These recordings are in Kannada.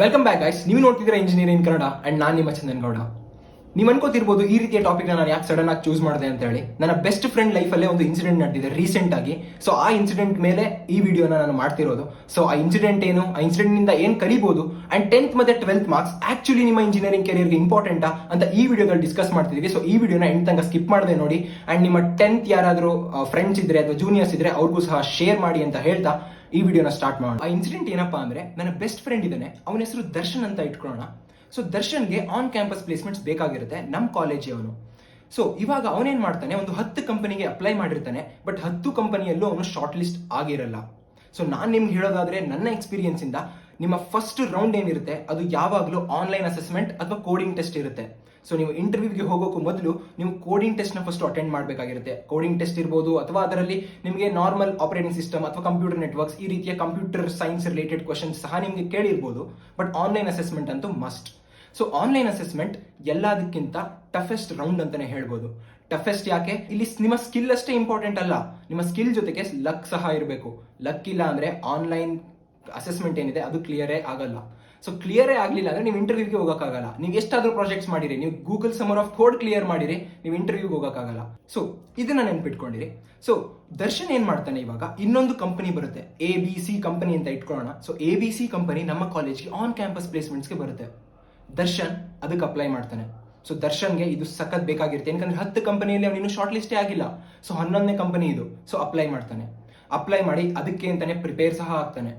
Welcome back guys. ನೀವು ನೋಡ್ತಿದ್ದೀರಾ ಇಂಜಿನಿಯರಿಂಗ್ ಕನ್ನಡ ಅಂಡ್ ನಾನು ನಿಮ್ಮ ಚಂದನ್ ಗೌಡ. ನೀವು ಅನ್ಕೋತಿರ್ಬೋದು ಈ ರೀತಿಯ ಟಾಪಿಕ್ ನಾನು ಯಾಕೆ ಸಡನ್ ಆಗಿ ಚೂಸ್ ಮಾಡಿದೆ ಅಂತ ಹೇಳಿ. ನನ್ನ ಬೆಸ್ಟ್ ಫ್ರೆಂಡ್ ಲೈಫಲ್ಲೇ ಒಂದು ಇನ್ಸಿಡೆಂಟ್ ನಡೆದಿದೆ ರೀಸೆಂಟ್ ಆಗಿ. ಸೊ ಆ ಇನ್ಸಿಡೆಂಟ್ ಮೇಲೆ ಈ ವಿಡಿಯೋನ ನಾನು ಮಾಡ್ತಿರೋದು. ಸೊ ಆ ಇನ್ಸಿಡೆಂಟ್ ಏನು, ಆ ಇನ್ಸಿಡೆಂಟ್ ನಿಂದ ಏನ್ ಕಲಿಬಹುದು ಅಂಡ್ 10th ಮತ್ತೆ 12th ಮಾರ್ಕ್ಸ್ ಆಕ್ಚುಲಿ ನಿಮ್ಮ ಇಂಜಿನಿಯರಿಂಗ್ ಕೆರಿಯರ್ಗೆ ಇಂಪಾರ್ಟೆಂಟಾ ಅಂತ ಈ ವಿಡಿಯೋದಲ್ಲಿ ಡಿಸ್ಕಸ್ ಮಾಡ್ತಿದ್ದೀವಿ. ಸೊ ಈ ವಿಡಿಯೋನ ಎಂಡ್ ತನಕ ಸ್ಕಿಪ್ ಮಾಡದೆ ನೋಡಿ ಅಂಡ್ ನಿಮ್ಮ 10th ಯಾರಾದರೂ ಫ್ರೆಂಡ್ಸ್ ಇದ್ರೆ ಅಥವಾ ಜೂನಿಯರ್ಸ್ ಇದ್ರೆ ಅವ್ರಿಗೂ ಸಹ ಶೇರ್ ಮಾಡಿ ಅಂತ ಹೇಳ್ತಾ ಈ ವಿಡಿಯೋನ ಸ್ಟಾರ್ಟ್ ಮಾಡೋಣ. ಆ ಇನ್ಸಿಡೆಂಟ್ ಏನಪ್ಪಾ ಅಂದ್ರೆ, ನನ್ನ ಬೆಸ್ಟ್ ಫ್ರೆಂಡ್ ಇದ್ದಾನೆ, ಅವನ ಹೆಸರು ದರ್ಶನ್ ಅಂತ ಇಟ್ಕೊಳ್ಳೋಣ. ಸೊ ದರ್ಶನ್ಗೆ ಆನ್ ಕ್ಯಾಂಪಸ್ ಪ್ಲೇಸ್ಮೆಂಟ್ಸ್ ಬೇಕಾಗಿರುತ್ತೆ ನಮ್ಮ ಕಾಲೇಜ್ ಅವನು. ಸೊ ಇವಾಗ ಅವನೇನ್ ಮಾಡ್ತಾನೆ, ಒಂದು 10 ಕಂಪನಿಗೆ ಅಪ್ಲೈ ಮಾಡಿರ್ತಾನೆ, ಬಟ್ 10 ಕಂಪನಿಯಲ್ಲೂ ಅವನು ಶಾರ್ಟ್ ಲಿಸ್ಟ್ ಆಗಿರಲ್ಲ. ಸೊ ನಾನು ನಿಮ್ಗೆ ಹೇಳೋದಾದ್ರೆ ನನ್ನ ಎಕ್ಸ್ಪೀರಿಯನ್ಸ್ ಇಂದ ನಿಮ್ಮ ಫಸ್ಟ್ ರೌಂಡ್ ಏನಿರುತ್ತೆ ಅದು ಯಾವಾಗಲೂ ಆನ್ಲೈನ್ ಅಸೆಸ್ಮೆಂಟ್ ಅಥವಾ ಕೋಡಿಂಗ್ ಟೆಸ್ಟ್ ಇರುತ್ತೆ. ಸೊ ನೀವು ಇಂಟರ್ವ್ಯೂಗೆ ಹೋಗೋಕ್ಕೂ ಮೊದಲು ನೀವು ಕೋಡಿಂಗ್ ಟೆಸ್ಟ್ ನ ಫಸ್ಟ್ ಅಟೆಂಡ್ ಮಾಡಬೇಕಾಗಿರುತ್ತೆ. ಕೋಡಿಂಗ್ ಟೆಸ್ಟ್ ಇರ್ಬೋದು ಅಥವಾ ಅದರಲ್ಲಿ ನಿಮಗೆ ನಾರ್ಮಲ್ ಆಪರೇಟಿಂಗ್ ಸಿಸ್ಟಮ್ ಅಥವಾ ಕಂಪ್ಯೂಟರ್ ನೆಟ್ವರ್ಕ್ಸ್ ಈ ರೀತಿಯ ಕಂಪ್ಯೂಟರ್ ಸೈನ್ಸ್ ರಿಲೇಟೆಡ್ ಕ್ವಶನ್ಸ್ ಸಹ ನಿಮಗೆ ಕೇಳಿರ್ಬೋದು. ಬಟ್ ಆನ್ಲೈನ್ ಅಸೆಸ್ಮೆಂಟ್ ಅಂತೂ ಮಸ್ಟ್. ಸೊ ಆನ್ಲೈನ್ ಅಸೆಸ್ಮೆಂಟ್ ಎಲ್ಲದಕ್ಕಿಂತ ಟಫೆಸ್ಟ್ ರೌಂಡ್ ಅಂತಾನೆ ಹೇಳ್ಬೋದು. ಟಫೆಸ್ಟ್ ಯಾಕೆ, ಇಲ್ಲಿ ನಿಮ್ಮ ಸ್ಕಿಲ್ ಅಷ್ಟೇ ಇಂಪಾರ್ಟೆಂಟ್ ಅಲ್ಲ, ನಿಮ್ಮ ಸ್ಕಿಲ್ ಜೊತೆಗೆ ಲಕ್ ಸಹ ಇರಬೇಕು. ಲಕ್ ಇಲ್ಲ ಅಂದ್ರೆ ಆನ್ಲೈನ್ ಅಸೆಸ್ಮೆಂಟ್ ಏನಿದೆ ಅದು ಕ್ಲಿಯರೇ ಆಗಲ್ಲ. ಸೊ ಕ್ಲಿಯರೇ ಆಗಲಿಲ್ಲ ಅಂದ್ರೆ ನೀವು ಇಂಟರ್ವ್ಯೂಗೆ ಹೋಗೋಕ್ಕಾಗಲ್ಲ. ನೀವು ಎಷ್ಟಾದ್ರೂ ಪ್ರಾಜೆಕ್ಟ್ಸ್ ಮಾಡಿರಿ, ನೀವು Google summer of code clear ಮಾಡಿರಿ, ನೀವು ಇಂಟರ್ವ್ಯೂಗೆ ಹೋಗೋಕ್ಕಾಗಲ್ಲ. ಸೊ ಇದನ್ನ ನೆನ್ಪಿಟ್ಕೊಂಡಿರಿ. ಸೊ ದರ್ಶನ್ ಏನ್ ಮಾಡ್ತಾನೆ, ಇವಾಗ ಇನ್ನೊಂದು ಕಂಪನಿ ಬರುತ್ತೆ, ABC ಕಂಪನಿ ಅಂತ ಇಟ್ಕೊಳ್ಳೋಣ. ಸೊ ABC ಕಂಪನಿ ನಮ್ಮ ಕಾಲೇಜ್ಗೆ ಆನ್ ಕ್ಯಾಂಪಸ್ ಪ್ಲೇಸ್ಮೆಂಟ್ಸ್ಗೆ ಬರುತ್ತೆ. ದರ್ಶನ್ ಅದಕ್ಕೆ ಅಪ್ಲೈ ಮಾಡ್ತಾನೆ. ಸೊ ದರ್ಶನ್ಗೆ ಇದು ಸಖತ್ ಬೇಕಾಗಿರುತ್ತೆ, ಯಾಕಂದ್ರೆ 10 ಕಂಪನಿಯಲ್ಲಿ ಅವನು ಶಾರ್ಟ್ ಲಿಸ್ಟೇ ಆಗಿಲ್ಲ. ಸೊ 11ನೇ ಕಂಪನಿ ಇದು. ಸೊ ಅಪ್ಲೈ ಮಾಡ್ತಾನೆ. ಅಪ್ಲೈ ಮಾಡಿ ಅದಕ್ಕೆ ಅಂತಾನೆ ಪ್ರಿಪೇರ್ ಸಹ ಆಗ್ತಾನೆ.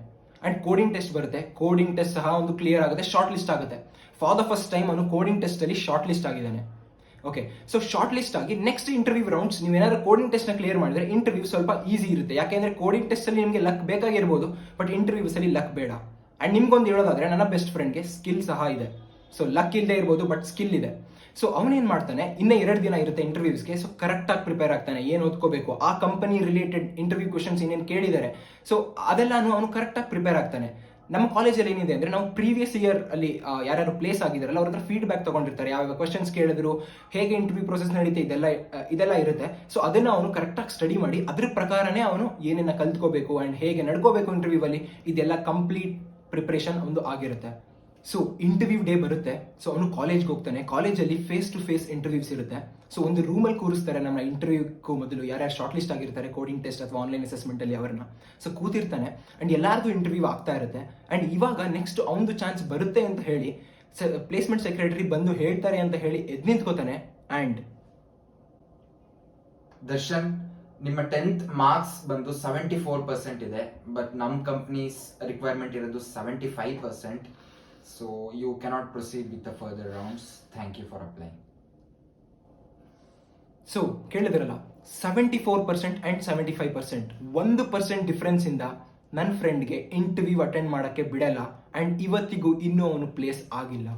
ಅಂಡ್ ಕೋಡಿಂಗ್ ಟೆಸ್ಟ್ ಬರುತ್ತೆ. ಕೋಡಿಂಗ್ ಟೆಸ್ಟ್ ಸಹ ಒಂದು ಕ್ಲಿಯರ್ ಆಗುತ್ತೆ, ಶಾರ್ಟ್ ಲಿಸ್ಟ್ ಆಗುತ್ತೆ. ಫಾರ್ ದ ಫಸ್ಟ್ ಟೈಮ್ ಅವನು ಕೋಡಿಂಗ್ ಟೆಸ್ಟ್ ಅಲ್ಲಿ ಶಾರ್ಟ್ ಲಿಸ್ಟ್ ಆಗಿದ್ದಾನೆ. ಓಕೆ, ಸೊ ಶಾರ್ಟ್ ಲಿಸ್ಟ್ ಆಗಿ ನೆಕ್ಸ್ಟ್ ಇಂಟರ್ವ್ಯೂ ರೌಂಡ್ಸ್ ನೀವೇನಾದ್ರೂ ಕೋಡಿಂಗ್ ಟೆಸ್ಟ್ ನ ಕ್ಲಿಯರ್ ಮಾಡಿದ್ರೆ ಇಂಟರ್ವ್ಯೂ ಸ್ವಲ್ಪ ಈಸಿ ಇರುತ್ತೆ. ಯಾಕೆಂದ್ರೆ ಕೋಡಿಂಗ್ ಟೆಸ್ಟ್ ಅಲ್ಲಿ ನಿಮಗೆ ಲಕ್ ಬೇಕಾಗಿರ್ಬೋದು, ಬಟ್ ಇಂಟರ್ವ್ಯೂಸ್ ಅಲ್ಲಿ ಲಕ್ ಬೇಡ. ಅಂಡ್ ನಿಮ್ಗೊಂದು ಹೇಳೋದಾದ್ರೆ ನನ್ನ ಬೆಸ್ಟ್ ಫ್ರೆಂಡ್ಗೆ ಸ್ಕಿಲ್ ಸಹ ಇದೆ. ಸೊ ಲಕ್ ಇಲ್ಲದೆ ಇರ್ಬೋದು, ಬಟ್ ಸ್ಕಿಲ್ ಇದೆ. ಸೊ ಅವನೇನ್ ಮಾಡ್ತಾನೆ, ಇನ್ನ 2 ದಿನ ಇರುತ್ತೆ ಇಂಟರ್ವ್ಯೂಸ್ಗೆ. ಸೊ ಕರೆಕ್ಟ್ ಆಗಿ ಪ್ರಿಪೇರ್ ಆಗ್ತಾನೆ, ಏನ್ ಓದ್ಕೋಬೇಕು, ಆ ಕಂಪನಿ ರಿಲೇಟೆಡ್ ಇಂಟರ್ವ್ಯೂ ಕ್ವಶನ್ಸ್ ಏನೇನು ಕೇಳಿದ್ದಾರೆ, ಸೊ ಅದೆಲ್ಲಾನು ಅವನು ಕರೆಕ್ಟ್ ಆಗಿ ಪ್ರಿಪೇರ್ ಆಗ್ತಾನೆ. ನಮ್ಮ ಕಾಲೇಜಲ್ಲಿ ಏನಿದೆ ಅಂದ್ರೆ, ನಾವು ಪ್ರೀವಿಯಸ್ ಇಯರ್ ಅಲ್ಲಿ ಯಾರ್ಯಾರು ಪ್ಲೇಸ್ ಆಗಿದಾರಲ್ಲ ಅವ್ರ ಹತ್ರ ಫೀಡ್ಬ್ಯಾಕ್ ತಗೊಂಡಿರ್ತಾರೆ, ಯಾವ ಕ್ವಶನ್ಸ್ ಕೇಳಿದ್ರು, ಹೇಗೆ ಇಂಟರ್ವ್ಯೂ ಪ್ರೊಸೆಸ್ ನಡೀತೆ, ಇದೆಲ್ಲ ಇರುತ್ತೆ. ಸೊ ಅದನ್ನ ಅವನು ಕರೆಕ್ಟ್ ಆಗಿ ಸ್ಟಡಿ ಮಾಡಿ ಅದ್ರ ಪ್ರಕಾರನೇ ಅವನು ಏನೇನ ಕಲ್ತ್ಕೋಬೇಕು ಅಂಡ್ ಹೇಗೆ ನಡ್ಕೋಬೇಕು ಇಂಟರ್ವ್ಯೂ ಅಲ್ಲಿ, ಇದೆಲ್ಲ ಕಂಪ್ಲೀಟ್ ಪ್ರಿಪರೇಷನ್ ಒಂದು ಆಗಿರುತ್ತೆ. ಸೊ ಇಂಟರ್ವ್ಯೂ ಡೇ ಬರುತ್ತೆ. ಸೊ ಅವನು ಕಾಲೇಜ್ಗೆ ಹೋಗ್ತಾನೆ. ಕಾಲೇಜಲ್ಲಿ ಫೇಸ್ ಟು ಫೇಸ್ ಇಂಟರ್ವ್ಯೂಸ್ ಇರುತ್ತೆ. ಸೊ ಒಂದು ರೂಮಲ್ಲಿ ಕೂರಿಸ್ತಾರೆ ನಮ್ಮ ಇಂಟರ್ವ್ಯೂಗೂ ಮೊದಲು, ಯಾರ್ಯಾರು ಶಾರ್ಟ್ ಲಿಸ್ಟ್ ಆಗಿರ್ತಾರೆ ಕೋಡಿಂಗ್ ಟೆಸ್ಟ್ ಅಥವಾ ಆನ್ಲೈನ್ ಅಸೆಸ್ಮೆಂಟ್ ಅಲ್ಲಿ ಅವ್ರನ್ನ. ಸೊ ಕೂತಿರ್ತಾನೆ ಅಂಡ್ ಎಲ್ಲಾರ್ದು ಇಂಟರ್ವ್ಯೂ ಆಗ್ತಾ ಇರುತ್ತೆ. ಅಂಡ್ ಇವಾಗ ನೆಕ್ಸ್ಟ್ ಅವನದು ಚಾನ್ಸ್ ಬರುತ್ತೆ ಅಂತ ಹೇಳಿ ಪ್ಲೇಸ್ಮೆಂಟ್ ಸೆಕ್ರೆಟರಿ ಬಂದು ಹೇಳ್ತಾರೆ ಅಂತ ಹೇಳಿ ಎದ್ ನಿಂತ್ಕೋತಾನೆ. ಅಂಡ್ ದರ್ಶನ್, ನಿಮ್ಮ 10th ಮಾರ್ಕ್ಸ್ ಬಂದು 74% ಇದೆ, ಬಟ್ ನಮ್ಮ ಕಂಪ್ನೀಸ್ ರಿಕ್ವೈರ್ಮೆಂಟ್ ಇರೋದು 75%. So you cannot proceed with the further rounds. Thank you for applying. So ಕೇಳಿದ್ರಲ್ಲ, 74% ಅಂಡ್ 75%, 1% ಡಿಫ್ರೆನ್ಸ್ ಇಂದ ನನ್ನ ಫ್ರೆಂಡ್ಗೆ ಇಂಟರ್ವ್ಯೂ ಅಟೆಂಡ್ ಮಾಡೋಕ್ಕೆ ಬಿಡಲ್ಲ. ಅಂಡ್ ಇವತ್ತಿಗೂ ಇನ್ನೂ ಅವನು ಪ್ಲೇಸ್ ಆಗಿಲ್ಲ.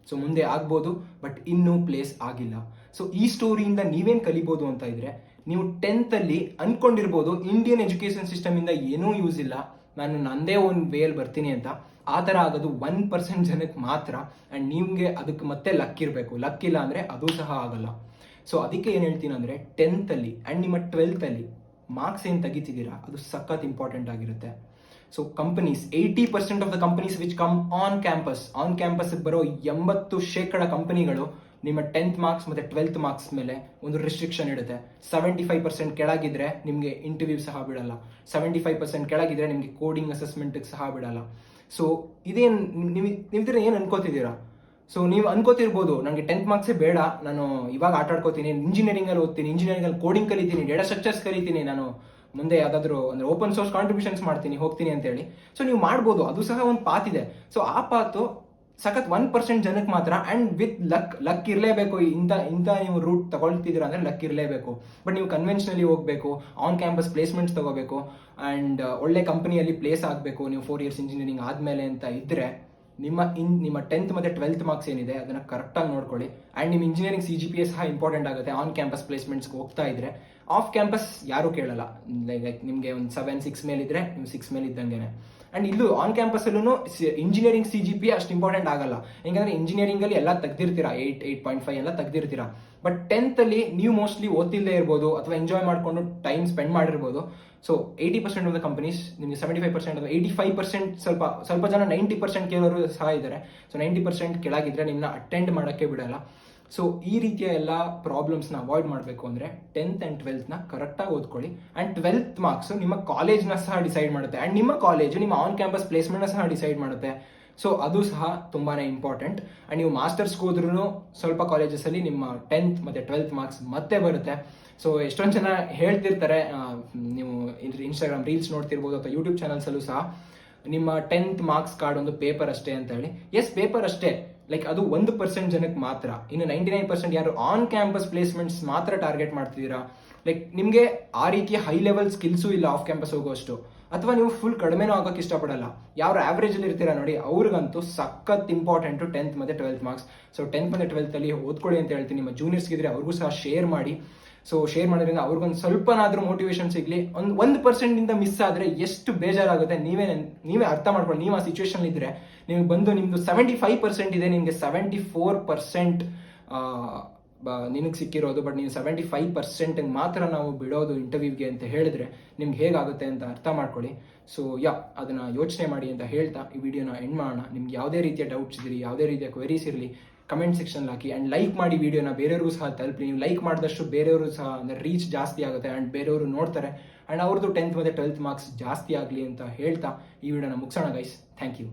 ಸೊ ಮುಂದೆ ಆಗ್ಬೋದು, ಬಟ್ ಇನ್ನೂ ಪ್ಲೇಸ್ ಆಗಿಲ್ಲ. ಸೊ ಈ ಸ್ಟೋರಿಯಿಂದ ನೀವೇನು ಕಲಿಬೋದು ಅಂತ ಇದ್ರೆ, ನೀವು 10th ಅಲ್ಲಿ ಅನ್ಕೊಂಡಿರ್ಬೋದು ಇಂಡಿಯನ್ ಎಜುಕೇಶನ್ ಸಿಸ್ಟಮ್ ಇಂದ ಏನೂ ಯೂಸ್ ಇಲ್ಲ, ನಾನು ನಂದೇ ಒಂದು ವೇಲ್ ಬರ್ತೀನಿ ಅಂತ. ಆ ಥರ ಆಗೋದು 1% ಜನಕ್ಕೆ ಮಾತ್ರ. ಅಂಡ್ ನಿಮ್ಗೆ ಅದಕ್ಕೆ ಮತ್ತೆ ಲಕ್ ಇರಬೇಕು. ಲಕ್ ಇಲ್ಲ ಅಂದ್ರೆ ಅದು ಸಹ ಆಗಲ್ಲ. ಸೊ ಅದಕ್ಕೆ ಏನು ಹೇಳ್ತೀನಿ ಅಂದ್ರೆ, 10th ಅಲ್ಲಿ ಅಂಡ್ ನಿಮ್ಮ 12th ಅಲ್ಲಿ ಮಾರ್ಕ್ಸ್ ಏನು ತೆಗಿತಿದ್ದೀರಾ ಅದು ಸಖತ್ ಇಂಪಾರ್ಟೆಂಟ್ ಆಗಿರುತ್ತೆ. So companies 80% of the companies which come on campus ಬರೋ 80% ಕಂಪನಿಗಳು ನಿಮ್ಮ 10th ಮಾರ್ಕ್ಸ್ ಮತ್ತೆ 12th ಮಾರ್ಕ್ಸ್ ಮೇಲೆ ಒಂದು ರಿಸ್ಟ್ರಿಕ್ಷನ್ ಇಡುತ್ತೆ. 75% ಕೆಳಗಿದ್ರೆ ನಿಮಗೆ ಇಂಟರ್ವ್ಯೂ ಸಹ ಬಿಡಲ್ಲ. 75% ಕೆಳಗಿದ್ರೆ ನಿಮಗೆ ಕೋಡಿಂಗ್ ಅಸೆಸ್ಮೆಂಟ್ ಸಹ ಬಿಡಲ್ಲ. ಸೊ ಇದೇನು ನೀವಿದ್ರೆ ಏನು ಅನ್ಕೋತಿದ್ದೀರಾ? ಸೊ ನೀವು ಅನ್ಕೋತಿರ್ಬೋದು, ನನಗೆ 10th ಮಾರ್ಕ್ಸೇ ಬೇಡ, ನಾನು ಇವಾಗ ಆಟ ಆಡ್ಕೋತೀನಿ, ಇಂಜಿನಿಯರಿಂಗ್ ಅಲ್ಲಿ ಓದ್ತೀನಿ, ಇಂಜಿನಿಯರಿಂಗ್ ಅಲ್ಲಿ ಕೋಡಿಂಗ್ ಕಲಿತೀನಿ, ಡೇಟಾ ಸ್ಟ್ರಕ್ಚರ್ಸ್ ಕಲಿತೀನಿ, ನಾನು ಮುಂದೆ ಯಾವ್ದಾದ್ರು ಅಂದ್ರೆ ಓಪನ್ ಸೋರ್ಸ್ ಕಾಂಟ್ರಿಬ್ಯೂಷನ್ಸ್ ಮಾಡ್ತೀನಿ, ಹೋಗ್ತೀನಿ ಅಂತ ಹೇಳಿ. ಸೊ ನೀವು ಮಾಡ್ಬೋದು, ಅದು ಸಹ ಒಂದು ಪಾತ್ ಇದೆ. ಸೊ ಆ ಪಾತು ಸಖತ್ 1% ಜನಕ್ಕೆ ಮಾತ್ರ. ಅಂಡ್ ವಿತ್ ಲಕ್ ಇರಲೇಬೇಕು. ಇಂಥ ನೀವು ರೂಟ್ ತಗೊಳ್ತಿದ್ದೀರಾ ಅಂದ್ರೆ ಲಕ್ ಇರಲೇಬೇಕು. ಬಟ್ ನೀವು ಕನ್ವೆನ್ಷನಲಿ ಹೋಗಬೇಕು, ಆನ್ ಕ್ಯಾಂಪಸ್ ಪ್ಲೇಸ್ಮೆಂಟ್ಸ್ ತಗೋಬೇಕು ಅಂಡ್ ಒಳ್ಳೆ ಕಂಪನಿಯಲ್ಲಿ ಪ್ಲೇಸ್ ಆಗಬೇಕು ನೀವು 4 years ಇಂಜಿನಿಯರಿಂಗ್ ಆದ್ಮೇಲೆ ಅಂತ ಇದ್ರೆ, ನಿಮ್ಮ 10th ಮತ್ತೆ 12th ಮಾರ್ಕ್ಸ್ ಏನಿದೆ ಅದನ್ನ ಕರೆಕ್ಟಾಗಿ ನೋಡ್ಕೊಳ್ಳಿ. ಅಂಡ್ ನಿಮ್ಮ ಇಂಜಿನಿಯರಿಂಗ್ CGPA ಸಹ ಇಂಪಾರ್ಟೆಂಟ್ ಆಗುತ್ತೆ ಆನ್ ಕ್ಯಾಂಪಸ್ ಪ್ಲೇಸ್ಮೆಂಟ್ಸ್ಗೆ ಹೋಗ್ತಾ ಇದ್ರೆ. ಆಫ್ ಕ್ಯಾಂಪಸ್ ಯಾರು ಕೇಳಲ್ಲ, ಲೈಕ್ ನಿಮಗೆ ಒಂದು 7-6 ಮೇಲೆ ಇದ್ರೆ ನೀವು 6 ಮೇಲೆ ಇದ್ದಂಗೆನೆ. ಅಂಡ್ ಇಲ್ಲೂ ಆನ್ ಕ್ಯಾಂಪಸ್ ಅಲ್ಲೂ ಇಂಜಿನಿಯರಿಂಗ್ CGPA ಅಷ್ಟು ಇಂಪಾರ್ಟೆಂಟ್ ಆಗಲ್ಲ, ಯಾಕಂದ್ರೆ ಇಂಜಿನಿಯರಿಂಗ್ ಅಲ್ಲಿ ಎಲ್ಲ ತೆಗ್ದಿರ್ತೀರಾ, 8.5 ಎಲ್ಲ ತೆಗ್ದಿರ್ತೀರಾ. ಬಟ್ 10th ಅಲ್ಲಿ ನೀವು ಮೋಸ್ಟ್ಲಿ ಓದ್ತಿಲ್ಲದೆ ಇರ್ಬೋದು ಅಥವಾ ಎಂಜಾಯ್ ಮಾಡ್ಕೊಂಡು ಟೈಮ್ ಸ್ಪೆಂಡ್ ಮಾಡಿರ್ಬೋದು. ಸೊ 80% ಆಫ್ ದ ಕಂಪನೀಸ್ ನಿಮಗೆ 75% ಅಥವಾ 85% ಸ್ವಲ್ಪ ಜನ 90% ಕೇಳೋರು ಸಹ ಇದ್ದಾರೆ. ಸೊ 90% ಕೆಳಗಿದ್ರೆ ನಿಮ್ಮನ್ನ ಅಟೆಂಡ್ ಮಾಡೋಕ್ಕೆ ಬಿಡಲ್ಲ. ಸೊ ಈ ರೀತಿಯ ಎಲ್ಲ ಪ್ರಾಬ್ಲಮ್ಸ್ನ ಅವಾಯ್ಡ್ ಮಾಡಬೇಕು ಅಂದರೆ 10th ಆ್ಯಂಡ್ 12th ಕರೆಕ್ಟಾಗಿ ಓದ್ಕೊಳ್ಳಿ. ಆ್ಯಂಡ್ 12th ಮಾರ್ಕ್ಸ್ ನಿಮ್ಮ ಕಾಲೇಜ್ನ ಸಹ ಡಿಸೈಡ್ ಮಾಡುತ್ತೆ. ಆ್ಯಂಡ್ ನಿಮ್ಮ ಕಾಲೇಜು ನಿಮ್ಮ ಆನ್ ಕ್ಯಾಂಪಸ್ ಪ್ಲೇಸ್ಮೆಂಟ್ನ ಸಹ ಡಿಸೈಡ್ ಮಾಡುತ್ತೆ. ಸೊ ಅದು ಸಹ ತುಂಬಾ ಇಂಪಾರ್ಟೆಂಟ್. ಆ್ಯಂಡ್ ನೀವು ಮಾಸ್ಟರ್ಸ್ಗೆ ಹೋದ್ರೂ ಸ್ವಲ್ಪ ಕಾಲೇಜಸಲ್ಲಿ ನಿಮ್ಮ 10th ಮತ್ತು 12th ಮಾರ್ಕ್ಸ್ ಮತ್ತೆ ಬರುತ್ತೆ. ಸೊ ಎಷ್ಟೊಂದು ಜನ ಹೇಳ್ತಿರ್ತಾರೆ, ನೀವು ಇನ್ಸ್ಟಾಗ್ರಾಮ್ ರೀಲ್ಸ್ ನೋಡ್ತಿರ್ಬೋದು ಅಥವಾ ಯೂಟ್ಯೂಬ್ ಚಾನಲ್ಸಲ್ಲೂ ಸಹ ನಿಮ್ಮ 10th ಮಾರ್ಕ್ಸ್ ಕಾರ್ಡ್ ಒಂದು ಪೇಪರ್ ಅಷ್ಟೇ ಅಂತ ಹೇಳಿ. ಎಸ್, ಪೇಪರ್ ಅಷ್ಟೇ, ಲೈಕ್ ಅದು 1% ಜನಕ್ಕೆ ಮಾತ್ರ. ಇನ್ನು 99% ಯಾರು ಆನ್ ಕ್ಯಾಂಪಸ್ ಪ್ಲೇಸ್ಮೆಂಟ್ಸ್ ಮಾತ್ರ ಟಾರ್ಗೆಟ್ ಮಾಡ್ತಿದ್ದೀರಾ, ಲೈಕ್ ನಿಮಗೆ ಆ ರೀತಿಯ ಹೈ ಲೆವೆಲ್ ಸ್ಕಿಲ್ಸು ಇಲ್ಲ ಆಫ್ ಕ್ಯಾಂಪಸ್ ಹೋಗೋಷ್ಟು, ಅಥವಾ ನೀವು ಫುಲ್ ಕಡಿಮೆನೂ ಆಗೋಕ್ಕೆ ಇಷ್ಟಪಡಲ್ಲ, ಯಾರು ಆವ್ರೇಜಲ್ಲಿ ಇರ್ತೀರಾ ನೋಡಿ, ಅವ್ರಿಗಂತೂ ಸಖತ್ ಇಂಪಾರ್ಟೆಂಟು 10th ಮತ್ತು 12th ಮಾರ್ಕ್ಸ್. ಸೊ 10th ಮತ್ತು 12th ಅಲ್ಲಿ ಓದ್ಕೊಳ್ಳಿ ಅಂತ ಹೇಳ್ತೀನಿ. ನಿಮ್ಮ ಜೂನಿಯರ್ಸ್ಗಿದ್ರೆ ಅವ್ರಿಗೂ ಸಹ ಶೇರ್ ಮಾಡಿ. ಸೊ ಶೇರ್ ಮಾಡೋದ್ರಿಂದ ಅವ್ರಿಗೊಂದು ಸ್ವಲ್ಪನಾದ್ರೂ ಮೋಟಿವೇಶನ್ ಸಿಗಲಿ. 1% ಮಿಸ್ ಆದರೆ ಎಷ್ಟು ಬೇಜಾರಾಗುತ್ತೆ ನೀವೇ ಅರ್ಥ ಮಾಡ್ಕೊಳ್ಳಿ. ನೀವು ಆ ಸಿಚುವೇಶನ್ ಇದ್ರೆ ನಿಮಗೆ ಬಂದು ನಿಮ್ದು 75% ಇದೆ, ನಿಮಗೆ 74% ನಿನಗೆ ಸಿಕ್ಕಿರೋದು, ಬಟ್ ನೀವು 75% ಮಾತ್ರ ನಾವು ಬಿಡೋದು ಇಂಟರ್ವ್ಯೂಗೆ ಅಂತ ಹೇಳಿದ್ರೆ ನಿಮ್ಗೆ ಹೇಗಾಗುತ್ತೆ ಅಂತ ಅರ್ಥ ಮಾಡ್ಕೊಳ್ಳಿ. ಸೊ ಅದನ್ನ ಯೋಚನೆ ಮಾಡಿ ಅಂತ ಹೇಳ್ತಾ ಈ ವಿಡಿಯೋನ ಎಂಡ್ ಮಾಡೋಣ. ನಿಮ್ಗೆ ಯಾವುದೇ ರೀತಿಯ ಡೌಟ್ಸ್ ಇರಲಿ, ಯಾವುದೇ ರೀತಿಯ ಕ್ವೆರೀಸ್ ಇರಲಿ, comment section hockey. And like ಮಾಡಿ ವಿಡಿಯೋನ, ಬೇರೆಯವ್ರಿಗೂ ಸಹ ತಲುಪಿ. ನೀವು ಲೈಕ್ ಮಾಡಿದಷ್ಟು ಬೇರೆಯವರು ಸಹ ಅಂದರೆ ರೀಚ್ ಜಾಸ್ತಿ ಆಗುತ್ತೆ ಆ್ಯಂಡ್ ಬೇರೆಯವರು ನೋಡ್ತಾರೆ. ಆ್ಯಂಡ್ ಅವ್ರದ್ದು 10th ಮತ್ತು 12th ಮಾರ್ಕ್ಸ್ ಜಾಸ್ತಿ ಆಗಲಿ ಅಂತ ಹೇಳ್ತಾ ಈ ವಿಡಿಯೋನ ಮುಗಿಸೋಣ ಗೈಸ್. Thank you.